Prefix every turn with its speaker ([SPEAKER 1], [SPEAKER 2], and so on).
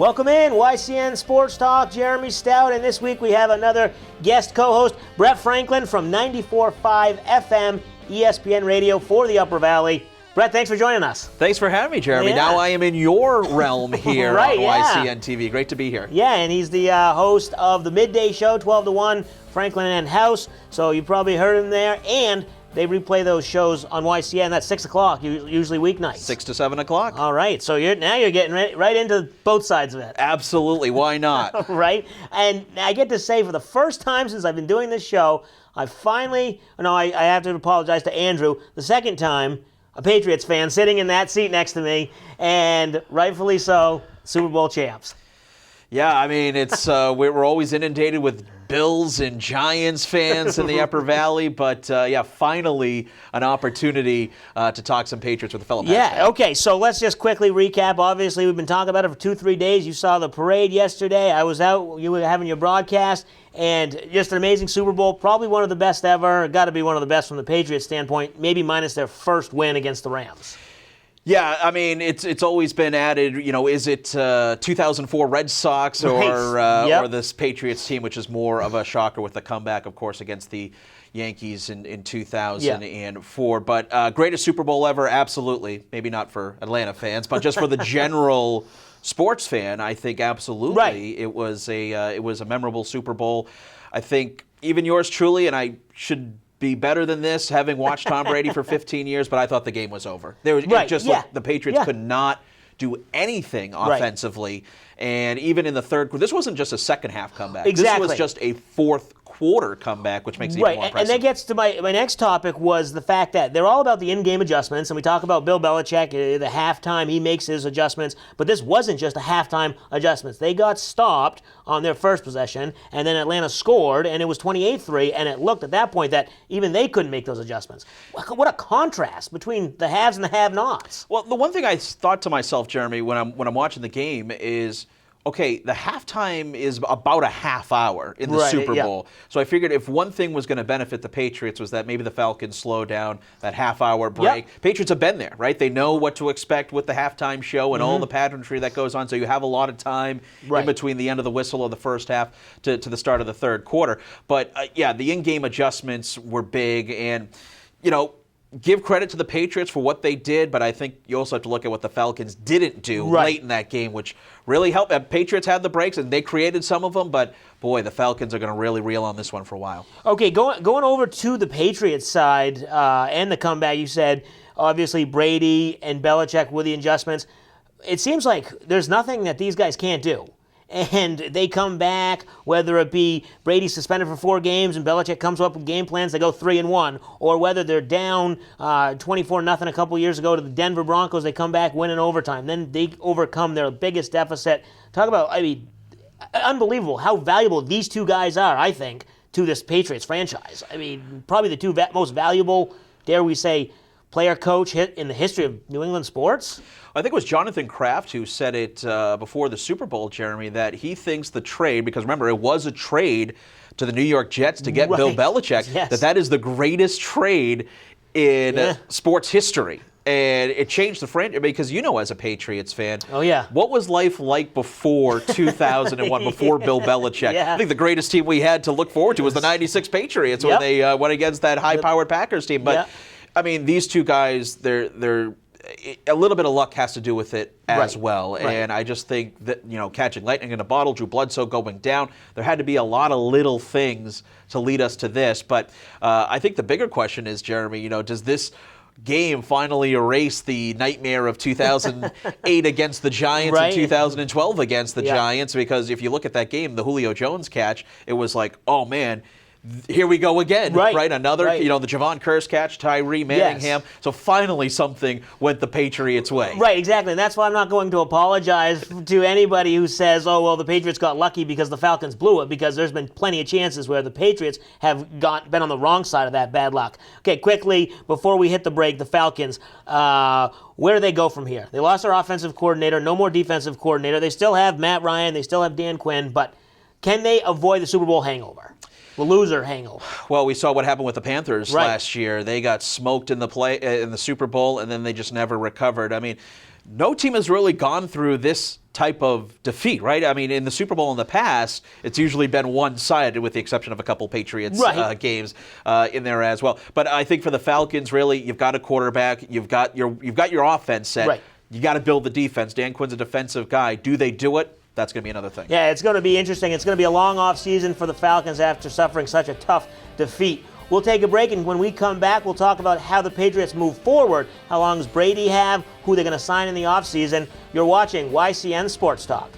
[SPEAKER 1] Welcome in, YCN Sports Talk, Jeremy Stout, and this week we have another guest co-host, Brett Franklin from 94.5 FM ESPN Radio for the Upper Valley. Brett, thanks for joining us.
[SPEAKER 2] Thanks for having me, Jeremy.
[SPEAKER 1] Yeah.
[SPEAKER 2] Now I am in your realm here
[SPEAKER 1] right,
[SPEAKER 2] on YCN TV. Great to be here.
[SPEAKER 1] Yeah, and he's the host of the midday show, 12 to 1, Franklin and House, so you probably heard him there, and they replay those shows on YCN. That's 6 o'clock, usually weeknights.
[SPEAKER 2] 6 to 7 o'clock.
[SPEAKER 1] All right, so you're getting right into both sides of it.
[SPEAKER 2] Absolutely, why not?
[SPEAKER 1] Right, and I get to say for the first time since I've been doing this show, I have to apologize to Andrew, the second time, a Patriots fan sitting in that seat next to me, and rightfully so, Super Bowl champs.
[SPEAKER 2] Yeah, I mean, it's we're always inundated with Bills and Giants fans in the Upper Valley, but finally an opportunity to talk some Patriots with a fellow Pats fan.
[SPEAKER 1] Okay, so let's just quickly recap. Obviously, we've been talking about it for 2-3 days. You saw the parade yesterday. I was out. You were having your broadcast, and just an amazing Super Bowl. Probably one of the best ever. Got to be one of the best from the Patriots standpoint, maybe minus their first win against the Rams.
[SPEAKER 2] Yeah, I mean, it's always been added, is it 2004 Red Sox or this Patriots team, which is more of a shocker with the comeback, of course, against the Yankees in 2004. But greatest Super Bowl ever, absolutely. Maybe not for Atlanta fans, but just for the general sports fan, I think absolutely.
[SPEAKER 1] Right.
[SPEAKER 2] It was a memorable Super Bowl. I think even yours truly, and I should be better than this, having watched Tom Brady for 15 years, but I thought the game was over. The Patriots could not do anything offensively, and even in the third quarter, this wasn't just a second half comeback.
[SPEAKER 1] Exactly.
[SPEAKER 2] This was just a fourth quarter comeback, which makes it even more impressive.
[SPEAKER 1] And that gets to my next topic was the fact that they're all about the in-game adjustments, and we talk about Bill Belichick, the halftime, he makes his adjustments, but this wasn't just a halftime adjustments. They got stopped on their first possession, and then Atlanta scored, and it was 28-3, and it looked at that point that even they couldn't make those adjustments. What a contrast between the haves and the have-nots.
[SPEAKER 2] Well, the one thing I thought to myself, Jeremy, when I'm watching the game is, okay, the halftime is about a half hour in the Super Bowl. So I figured if one thing was going to benefit the Patriots was that maybe the Falcons slow down that half-hour break. Yep. Patriots have been there, right? They know what to expect with the halftime show and all the pageantry that goes on. So you have a lot of time in between the end of the whistle of the first half to the start of the third quarter. But, the in-game adjustments were big. And, give credit to the Patriots for what they did, but I think you also have to look at what the Falcons didn't do late in that game, which really helped. Patriots had the breaks, and they created some of them, but, boy, the Falcons are going to really reel on this one for a while.
[SPEAKER 1] Okay, going over to the Patriots side and the comeback, you said, obviously, Brady and Belichick with the adjustments. It seems like there's nothing that these guys can't do. And they come back, whether it be Brady suspended for 4 games and Belichick comes up with game plans, they go 3-1, or whether they're down 24-0 a couple years ago to the Denver Broncos, they come back, win in overtime. Then they overcome their biggest deficit. Talk about, unbelievable how valuable these two guys are, I think, to this Patriots franchise. Probably the two most valuable, dare we say, player-coach hit in the history of New England sports.
[SPEAKER 2] I think it was Jonathan Kraft who said it before the Super Bowl, Jeremy, that he thinks the trade, because remember, it was a trade to the New York Jets to get Bill Belichick, that is the greatest trade in sports history. And it changed the franchise, because as a Patriots fan, what was life like before 2001, before Bill Belichick? I think the greatest team we had to look forward to was the 96 Patriots when they went against that high-powered Packers team. But, these two guys, they're a little bit of luck has to do with it as well. And I just think that, catching lightning in a bottle, Drew Bledsoe going down, there had to be a lot of little things to lead us to this. But I think the bigger question is, Jeremy, does this game finally erase the nightmare of 2008 against the Giants and 2012 against the Giants? Because if you look at that game, the Julio Jones catch, it was like, oh, man, here we go again, right? Another, the Javon Curse catch, Tyree Manningham. So finally something went the Patriots' way.
[SPEAKER 1] Right, exactly. And that's why I'm not going to apologize to anybody who says, oh, well, the Patriots got lucky because the Falcons blew it, because there's been plenty of chances where the Patriots have been on the wrong side of that bad luck. Okay, quickly, before we hit the break, the Falcons, where do they go from here? They lost their offensive coordinator, no more defensive coordinator. They still have Matt Ryan, they still have Dan Quinn, but can they avoid the Super Bowl hangover? The loser hangover.
[SPEAKER 2] Well, we saw what happened with the Panthers last year. They got smoked in the Super Bowl, and then they just never recovered. No team has really gone through this type of defeat, right? I mean, in the Super Bowl in the past, it's usually been one-sided, with the exception of a couple Patriots games in there as well. But I think for the Falcons, really, you've got a quarterback, you've got your offense set.
[SPEAKER 1] Right.
[SPEAKER 2] You got to build the defense. Dan Quinn's a defensive guy. Do they do it? That's going to be another thing.
[SPEAKER 1] Yeah, it's going to be interesting. It's going to be a long off season for the Falcons after suffering such a tough defeat. We'll take a break, and when we come back, we'll talk about how the Patriots move forward. How long does Brady have? Who they're going to sign in the offseason? You're watching YCN Sports Talk.